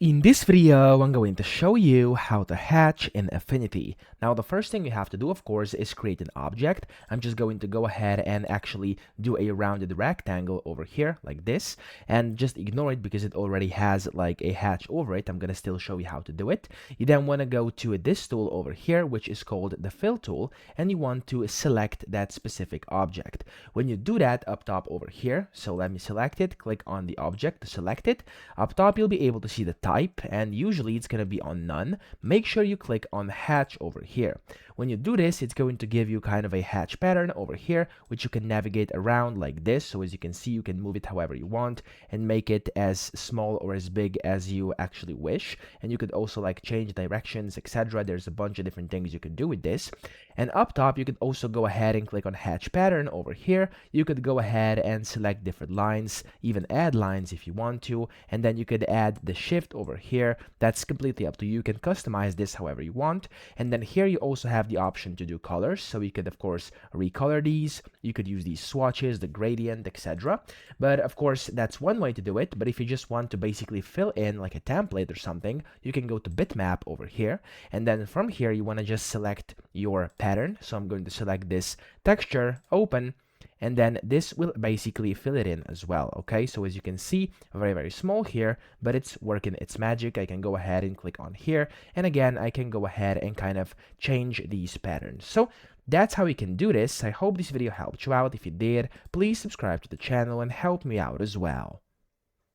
In this video, I'm going to show you how to hatch in Affinity. Now, the first thing you have to do, of course, is create an object. I'm just going to go ahead and actually do a rounded rectangle over here like this, and just ignore it because it already has like a hatch over it. I'm going to still show you how to do it. You then want to go to this tool over here, which is called the fill tool, and you want to select that specific object. When you do that up top over here, so let me select it, click on the object to select it. Up top, you'll be able to see the type, and usually it's going to be on none. Make sure you click on hatch over here. When you do this, it's going to give you kind of a hatch pattern over here, which you can navigate around like this. So as you can see, you can move it however you want and make it as small or as big as you actually wish. And you could also like change directions, etc. There's a bunch of different things you can do with this. And up top, you could also go ahead and click on hatch pattern over here. You could go ahead and select different lines, even add lines if you want to, and then you could add the shift over here. That's completely up to you. You can customize this however you want. And then here you also have the option to do colors. So you could of course recolor these. You could use these swatches, the gradient, etc. But of course that's one way to do it. But if you just want to basically fill in like a template or something, you can go to bitmap over here. And then from here you want to just select your pattern. So I'm going to select this texture, open, and then this will basically fill it in as well. Okay, so as you can see, very small here, but it's working its magic. I can go ahead and click on here, and again I can go ahead and kind of change these patterns. So that's how you can do this. I hope this video helped you out. If it did, please subscribe to the channel and help me out as well.